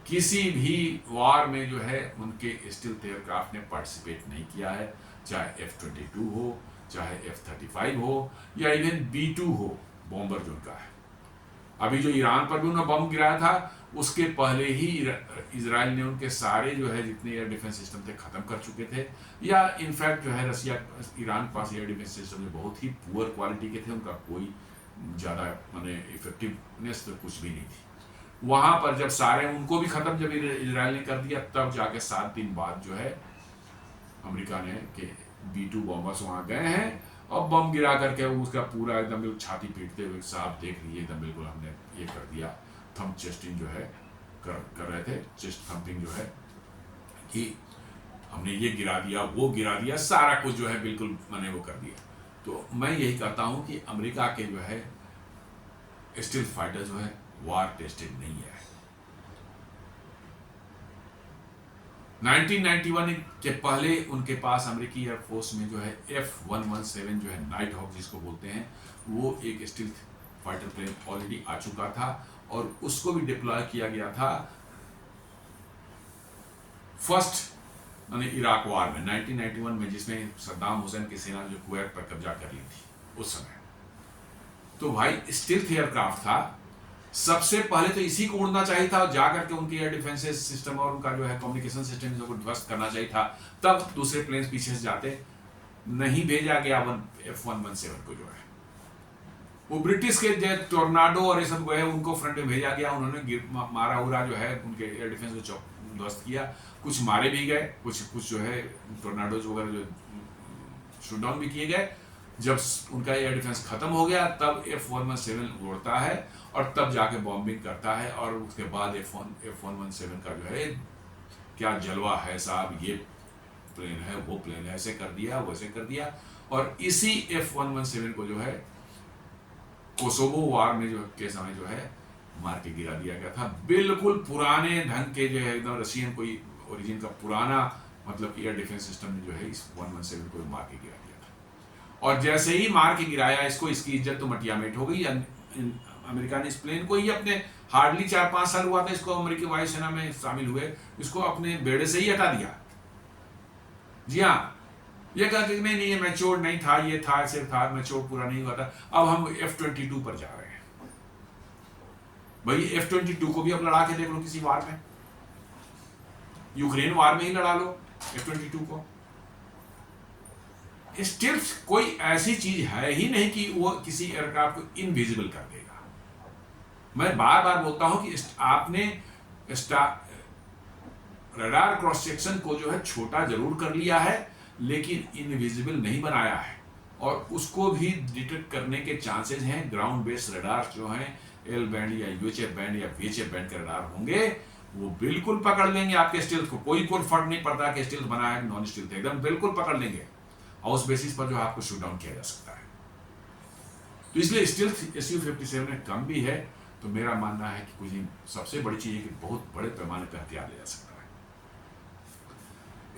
[SPEAKER 1] किसी भी वॉर में जो है उनके स्टिल्थ एयरक्राफ्ट ने पार्टिसिपेट नहीं किया है, चाहे F-22 हो, चाहे F-35 हो, या इवन B-2 हो, बॉम्बर जो उनका है। अभी जो ईरान पर भी उन्होंने बम गिराया था, उसके पहले ही इजराइल ने उनके सारे जो है जितने एयर डिफेंस सिस्टम थे खत्म कर चुके थे, या इनफैक्ट जो है ईरान के पास एयर डिफेंस सिस्टम बहुत ही पुअर क्वालिटी के थे, उनका कोई ज़्यादा माने इफेक्टिवनेस तो कुछ भी नहीं थी। वहाँ पर जब सारे उनको भी ख़त्म जब इजराइल ने कर दिया, तब जाके 7 दिन बाद जो है अमेरिका ने कि B-2 बॉम्बर्स वहाँ गए हैं और बम गिरा करके उसका पूरा एकदम बिल्कुल छाती पीटते हुए साहब देख लीजिए एकदम बिल्कुल हमने ये कर दिया, थंब चेस्टिंग जो है कर रहे थे, चेस्ट थंपिंग जो है कि हमने ये गिरा दिया, वो गिरा दिया, सारा कुछ जो है बिल्कुल मैंने वो कर दिया। तो मैं यही कहता हूँ कि अमेरिका के जो है स्टिल्थ फाइटर जो है वार टेस्टेड नहीं है। 1991 के पहले उनके पास अमेरिकी एयरफोर्स में जो है F-117 जो है नाइट हॉक जिसको बोलते हैं, वो एक स्टिल्थ फाइटर प्लेन ऑलरेडी आ चुका था और उसको भी डिप्लॉय किया गया था फर्स्ट यानी इराक वार में 1991 में, जिसमें सद्दाम हुसैन की सेना जो कुवैत पर कब्जा कर ली थी उस समय। तो भाई स्टिल्थ एयरक्राफ्ट था, सबसे पहले तो इसी को उड़ना चाहिए था और जाकर के उनके एयर डिफेंस सिस्टम और उनका जो है कम्युनिकेशन सिस्टम को ध्वस्त करना चाहिए था, तब दूसरे प्लेन्स पीछे से जाते। नहीं भेजा गया F-117 को जो है वो ब्रिटिश के जो टोर्नाडो और ये सब है उनको फ्रंट में भेजा गया, उन्होंने मारा उरा जो है उनके एयर डिफेंस को ध्वस्त किया, कुछ मारे भी गए, कुछ जो है टोर्नाडोज वगैरह जो शूट डाउन भी किए गए। जब उनका एयर डिफेंस खत्म हो गया तब F-117 उड़ता है और तब जाके बॉम्बिंग करता है, और उसके बाद F-117 का जो है क्या जलवा है साहब, ये प्लेन है वो प्लेन है, ऐसे कर दिया वैसे कर दिया। और इसी F-117 को जो है कोसोवो वार में जो के समय जो है मार के गिरा दिया गया था। बिल्कुल पुराने ढंग के जो है एकदम रशियन कोई ओरिजिन का पुराना मतलब एयर डिफेंस सिस्टम ने जो है इस 117 को मार के गिरा दिया था। और जैसे ही मार के गिराया इसको, इसकी इज्जत तो मटियामेट हो गई। अमेरिका ने इस प्लेन को ही अपने हार्डली 4-5 साल हुआ था इसको अमेरिकी वायुसेना में शामिल हुए, इसको अपने बेड़े से ही हटा दिया। जी हाँ, ये कहा कि नहीं ये मैच्योर नहीं था, ये था सिर्फ था, मैच्योर पूरा नहीं हुआ था। अब हम F-22 पर जा रहे हैं। भाई F-22 को भी अब लड़ा के देख लो किसी वार में, यूक्रेन वार में ही लड़ा लो F-22 को। स्टिल्थ कोई ऐसी चीज है ही नहीं कि वो किसी एयरक्राफ्ट को इनविजिबल कर देगा। मैं बार बार बोलता हूं कि आपने रडार क्रॉस सेक्शन को जो है छोटा जरूर कर लिया है, लेकिन इनविजिबल नहीं बनाया है। और उसको भी डिटेक्ट करने के चांसेस हैं। ग्राउंड बेस्ड रडार जो हैं एल बैंड या यूएचएफ बैंड या वीएचएफ बैंड के रडार होंगे, वो बिल्कुल पकड़ लेंगे आपके स्टिल्थ को। कोई फर्क नहीं पड़ता कि स्टिल्थ बना है नॉन स्टिल्थ, एकदम बिल्कुल पकड़ लेंगे। और उस बेसिस पर जो आपको शूट डाउन किया जा सकता है। तो इसलिए स्टिल्थ Su-57 में कम भी है, तो मेरा मानना है कि कुछ सबसे बड़ी चीज है कि बहुत बड़े पैमाने पर हथियार ले जा सकता है।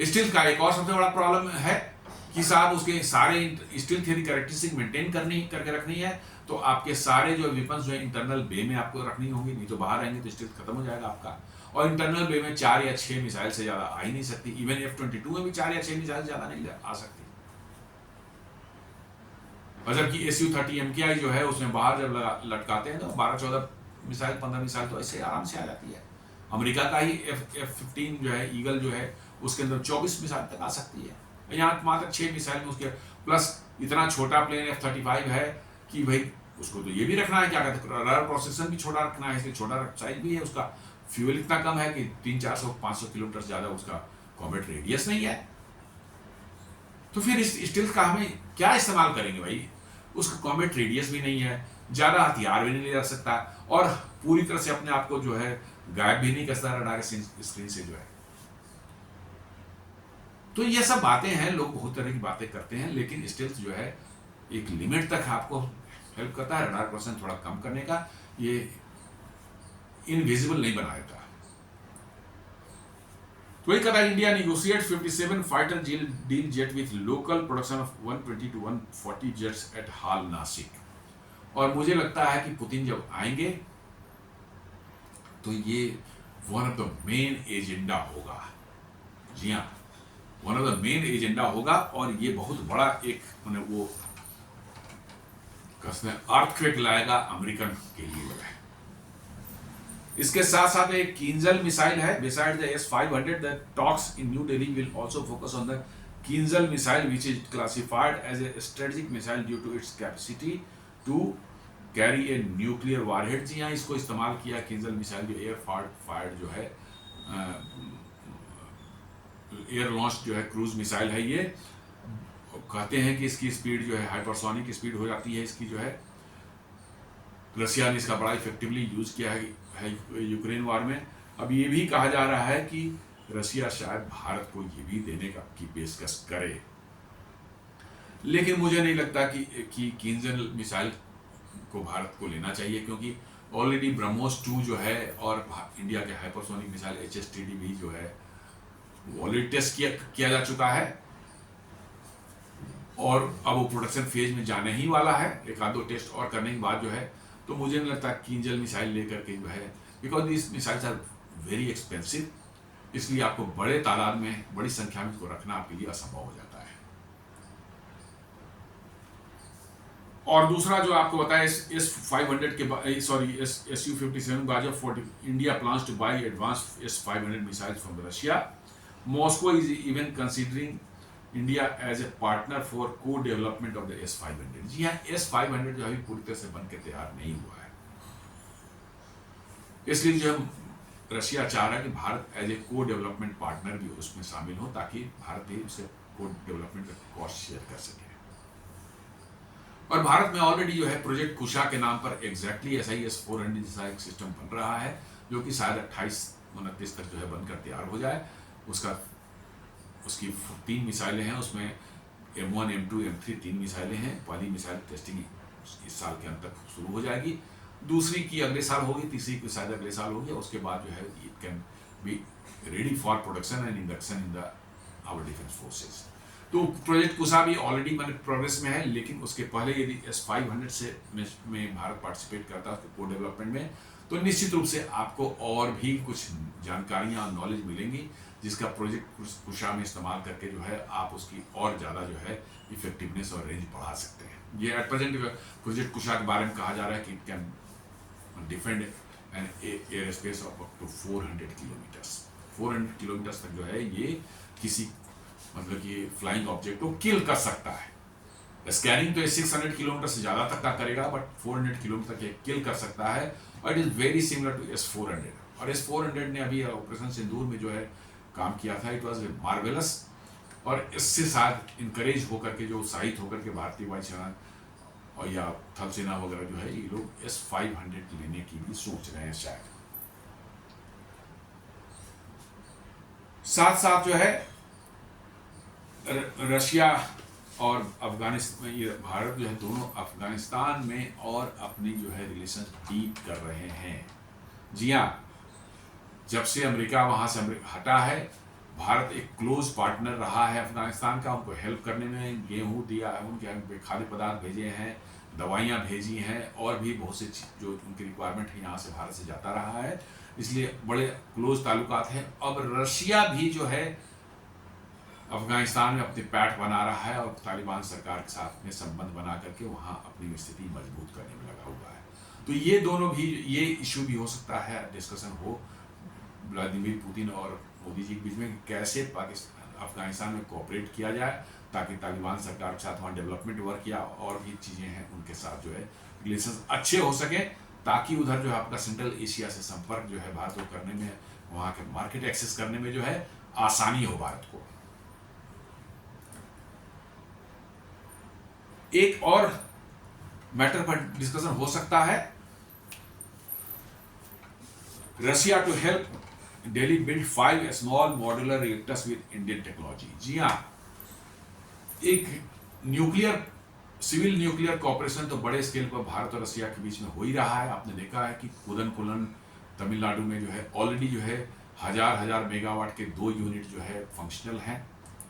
[SPEAKER 1] स्टिल्थ का एक और सबसे बड़ा प्रॉब्लम है कि साहब उसके सारे स्टिल्थ यदि कैरेक्टरिस्टिक मेंटेन करके रखनी है तो आपके सारे जो वेपन्स जो है इंटरनल बे में आपको रखनी होंगी, नहीं तो बाहर रहेंगे तो स्टिल्थ खत्म हो जाएगा आपका। और इंटरनल बे में 4 या 6 मिसाइल से ज्यादा आ ही नहीं सकती। इवन F-22 में भी 4 या 6 मिसाइल ज्यादा नहीं आ सकती। और जबकि Su-30 MKI जो है उसमें बाहर जब लटकाते हैं तो 12-14 मिसाइल 15 मिसाइल तो ऐसे आराम से आ जाती है। अमेरिका का ही F-15 जो है ईगल जो है उसके अंदर 24 मिसाइल तक आ सकती है। यहाँ मात्र 6 मिसाइल में उसके प्लस इतना छोटा प्लेन F-35 है कि भाई उसको तो ये भी रखना है, क्या कहते हैं, रडार प्रोसेसर भी छोटा रखना है, इसलिए छोटा साइज भी है उसका। फ्यूल इतना कम है कि 300-400-500 किलोमीटर से ज्यादा उसका कॉम्बैट रेडियस नहीं है। तो फिर इस स्टिल्थ का हमें क्या इस्तेमाल करेंगे भाई? उसका कॉम्बैट रेडियस भी नहीं है, ज्यादा हथियार भी नहीं ले जा सकता, और पूरी तरह से अपने आप को जो है गायब भी नहीं कर सकता रडार स्क्रीन से जो है। तो ये सब बातें हैं, लोग बहुत तरह की बातें करते हैं, लेकिन स्टिल्थ जो है एक लिमिट तक आपको हेल्प करता है रडार क्रॉसिंग थोड़ा कम करने का, ये इनविजिबल नहीं बना देता। तो वही कहा, India negotiate 57 fighter deal jet with local production of 120 to 140 jets at HAL Nashik. और मुझे लगता है कि पुतिन जब आएंगे तो ये one of the main agenda होगा। जी हाँ, one of the main agenda होगा, और ये बहुत बड़ा एक वो अर्थक्वेक लाएगा अमेरिकन के लिए। इसके साथ साथ एक किंजल मिसाइल है, beside the S-500, the talks in new Delhi will also focus on the Kinzhal missile which is classified as a strategic missile due to its capacity to carry a nuclear warhead. जी हाँ, इसको इस्तेमाल किया किंजल मिसाइल जो एयर फायर्ड जो है एयर लॉन्च जो है क्रूज मिसाइल है। ये कहते हैं कि इसकी स्पीड जो है हाइपरसोनिक स्पीड हो जाती है इसकी जो है। रशिया ने इसका बड़ा इफेक्टिवली यूज किया है यूक्रेन वार में। अब ये भी कहा जा रहा है कि रशिया शायद भारत को ये भी देने की पेशकश करे, लेकिन मुझे नहीं लगता कि किंजल मिसाइल को भारत को लेना चाहिए, क्योंकि ऑलरेडी ब्रह्मोस 2 जो है और इंडिया के हाइपरसोनिक मिसाइल HSTD भी जो है ऑलरेडी टेस्ट किया जा चुका है, और अब वो प्रोडक्शन फेज में जाने ही वाला है। एक आध दो टेस्ट और करने के बाद जो है, तो मुझे नहीं लगता किंजल मिसाइल लेकर के जो है, because this missiles are very expensive, इसलिए आपको बड़े तादाद में बड़ी संख्या में इसको रखना आपके लिए असंभव हो जाता है। और दूसरा जो आपको बताया S-500 के सॉरी Su-57 बाद India plans to buy advance S-500 missiles from Russia. Moscow is even considering India as a partner for co development of the S-500। जी हाँ, S-500 जो अभी पूरी तरह से बन के तैयार नहीं हुआ है, इसलिए जो रशिया चाह रहा है कि भारत एज ए को डेवलपमेंट पार्टनर भी उसमें शामिल हो, ताकि भारत भी उसे को डेवलपमेंट का कॉस्ट शेयर कर सके। और भारत में ऑलरेडी जो है प्रोजेक्ट कुशा के नाम पर एग्जैक्टली ऐसा ही S-400 जैसा एक सिस्टम बन रहा है, जो कि शायद 28-29 तक जो है बनकर तैयार हो जाए। उसकी 3 मिसाइलें हैं, उसमें M1, M2, M3 3 मिसाइलें हैं। पहली मिसाइल टेस्टिंग इस साल के अंत तक शुरू हो जाएगी। दूसरी की अगले साल होगी, तीसरी की शायद अगले साल होगी, उसके बाद जो है it can be ready for production and induction in the our defence forces. तो प्रोजेक्ट कुशा भी ऑलरेडी मैंने प्रोग्रेस में है, लेकिन उसके पहले यदि S-500 से में भारत पार्टिसिपेट करता है को डेवलपमेंट में, तो निश्चित रूप से आपको और भी कुछ जानकारियाँ और नॉलेज मिलेंगी, जिसका प्रोजेक्ट कुशा में इस्तेमाल करके जो है आप उसकी और ज़्यादा जो है इफेक्टिवनेस और रेंज बढ़ा सकते हैं। ये एट प्रेजेंट प्रोजेक्ट कुशा के बारे में कहा जा रहा है कि it can defend an air space of up to 400 kilometres. 400 kilometres तक जो है ये किसी मतलब कि फ्लाइंग ऑब्जेक्ट को किल कर सकता है। स्कैनिंग तो 600 किलोमीटर से ज़्यादा तक का करेगा, बट 400 किलोमीटर तक ये किल कर सकता है, और it is very similar to S-400। और S-400 ने अभी ऑपरेशन सिंदूर में जो है काम किया था, इट वॉज मार्वेलस, और इससे शायद इनकरेज होकर के, जो उत्साहित होकर के भारतीय वायुसेना और या थल सेना वगैरह जो है ये लोग S-500 लेने की भी सोच रहे हैं शायद। साथ साथ जो है रशिया और अफगानिस्तान, ये भारत जो है दोनों अफगानिस्तान में और अपनी जो है रिलेशन डीप कर रहे हैं। जी हाँ, जब से अमेरिका वहाँ से हटा है, भारत एक क्लोज पार्टनर रहा है अफगानिस्तान का। उनको हेल्प करने में गेहूँ दिया है, उनके खाद्य पदार्थ भेजे हैं, दवाइयाँ भेजी हैं, और भी बहुत से जो उनकी रिक्वायरमेंट है यहाँ से भारत से जाता रहा है, इसलिए बड़े क्लोज ताल्लुकात हैं। अब रशिया भी जो है अफगानिस्तान में अपने पैठ बना रहा है और तालिबान सरकार के साथ में संबंध बना करके वहाँ अपनी स्थिति मजबूत करने में लगा हुआ है। तो ये दोनों भी, ये इशू भी हो सकता है, डिस्कशन हो व्लादिमीर पुतिन और मोदी जी के बीच में, कैसे पाकिस्तान अफगानिस्तान में कोऑपरेट किया जाए ताकि तालिबान सरकार के साथ वहाँ डेवलपमेंट वर्क या और भी चीज़ें हैं उनके साथ जो है रिलेशन अच्छे हो सके, ताकि उधर जो है आपका सेंट्रल एशिया से संपर्क जो है भारत को करने में, वहाँ के मार्केट एक्सेस करने में जो है आसानी हो भारत को। एक और मैटर पर डिस्कशन हो सकता है, Russia to help Delhi build 5 small modular reactors with Indian technology. जी हाँ, एक न्यूक्लियर, सिविल न्यूक्लियर कॉपरेशन तो बड़े स्केल पर भारत और रशिया के बीच में हो ही रहा है। आपने देखा है कि कुदनकुलन तमिलनाडु में जो है ऑलरेडी जो है हजार मेगावाट के 2 यूनिट जो है फंक्शनल हैं,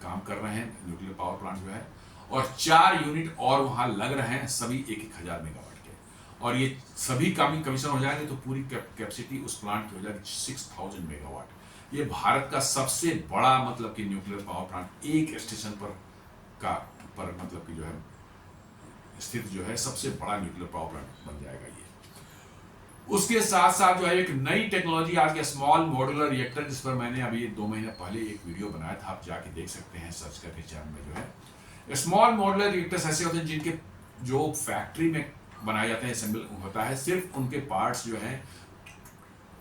[SPEAKER 1] काम कर रहे हैं न्यूक्लियर पावर प्लांट जो है, और 4 यूनिट और वहाँ लग रहे हैं, सभी 1,000 मेगावाट के, और ये सभी काम कमीशन हो जाएंगे तो पूरी कैपेसिटी उस प्लांट की हो जाएगी 6,000 मेगावाट। ये भारत का सबसे बड़ा मतलब कि न्यूक्लियर पावर प्लांट एक स्टेशन पर मतलब कि जो है स्थित जो है सबसे बड़ा न्यूक्लियर पावर प्लांट बन जाएगा ये। उसके साथ साथ जो है एक नई टेक्नोलॉजी आज के स्मॉल मॉड्यूलर रिएक्टर, जिस पर मैंने अभी 2 महीने पहले एक वीडियो बनाया था, आप जाके देख सकते हैं सर्च करके चैनल में। जो है स्मॉल मॉड्यूलर रिएक्टर्स ऐसे होते हैं जिनके जो फैक्ट्री में बनाए जाते हैं, असेंबल होता है, सिर्फ उनके पार्ट्स जो हैं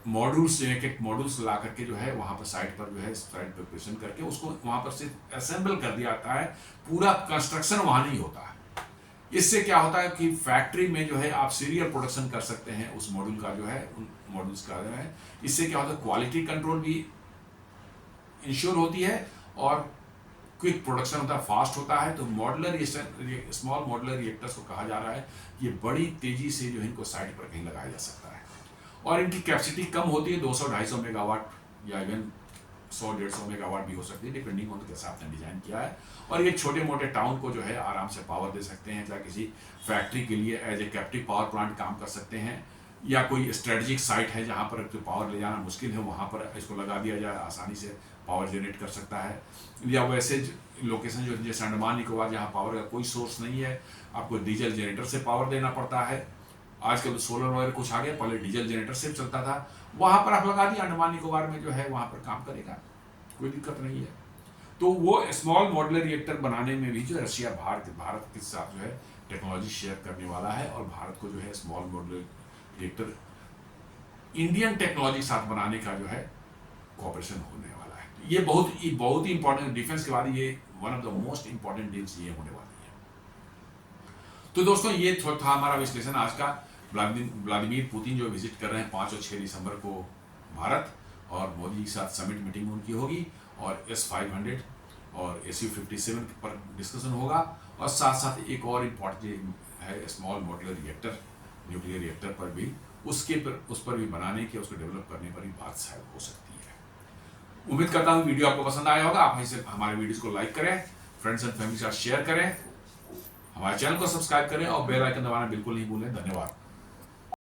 [SPEAKER 1] मॉड्यूल्स, एक मॉड्यूल्स ला करके जो है वहाँ पर साइट पर जो है साइट प्रिपरेशन करके उसको वहाँ पर सिर्फ असेंबल कर दिया जाता है, पूरा कंस्ट्रक्शन वहाँ नहीं होता है। इससे क्या होता है कि फैक्ट्री में जो है आप सीरियल प्रोडक्शन कर सकते हैं उस मॉड्यूल का जो है, उन मॉड्यूल्स का जो है। इससे क्या होता है, क्वालिटी कंट्रोल भी इंश्योर होती है और क्विक प्रोडक्शन होता है, फास्ट होता है। तो मॉड्यूलर स्मॉल मॉड्यूलर रिएक्टर्स को कहा जा रहा है ये बड़ी तेजी से जो है इनको साइट पर कहीं लगाया जा सकता है, और इनकी कैपेसिटी कम होती है, 200-250 मेगावाट या इवन 100-150 मेगावाट भी हो सकती है, डिपेंडिंग ऑन कैसे आपने डिजाइन किया है। और ये छोटे मोटे टाउन को जो है आराम से पावर दे सकते हैं, चाहे किसी फैक्ट्री के लिए as a captive power plant काम कर सकते हैं, या कोई स्ट्रेटेजिक साइट है जहाँ पर तो पावर ले जाना मुश्किल है, वहाँ पर इसको लगा दिया जाए, आसानी से पावर जनरेट कर सकता है। या वैसे लोकेशन जो जैसे अंडमान निकोबार जहाँ पावर का कोई सोर्स नहीं है, आपको डीजल जनरेटर से पावर देना पड़ता है। आजकल तो सोलर वगैरह कुछ आ गया, पहले डीजल जनरेटर से चलता था, वहाँ पर आप लगा दिए, अंडमान निकोबार में जो है वहाँ पर काम करेगा, कोई दिक्कत नहीं है। तो वो स्मॉल मॉड्यूलर रिएक्टर बनाने में भी जो रशिया भारत के साथ जो है टेक्नोलॉजी शेयर करने वाला है, और भारत को जो है small modular reactor Indian technology के साथ बनाने का जो है कोऑपरेशन होने वाला है। ये बहुत ही इंपॉर्टेंट, डिफेंस के बाद ये one of the most important deals ये होने वाली है। तो दोस्तों ये था हमारा विश्लेषण आज का। व्लादिमीर पुतिन जो विजिट कर रहे हैं 5 और 6 दिसंबर को भारत, और मोदी के साथ समिट मीटिंग उनकी होगी, और S-500 और SU-57 पर डिस्कशन होगा, और साथ साथ एक और इम्पॉर्टेंट है small modular reactor nuclear reactor पर भी उस पर भी बनाने के, उसको डेवलप करने पर भी बात शायद हो सकती है। उम्मीद करता हूँ वीडियो आपको पसंद आया होगा। आप इसे हमारे वीडियोस को लाइक करें, फ्रेंड्स एंड फैमिली के साथ शेयर करें, हमारे चैनल को सब्सक्राइब करें और बेल आइकन दबाना बिल्कुल नहीं भूलें। धन्यवाद।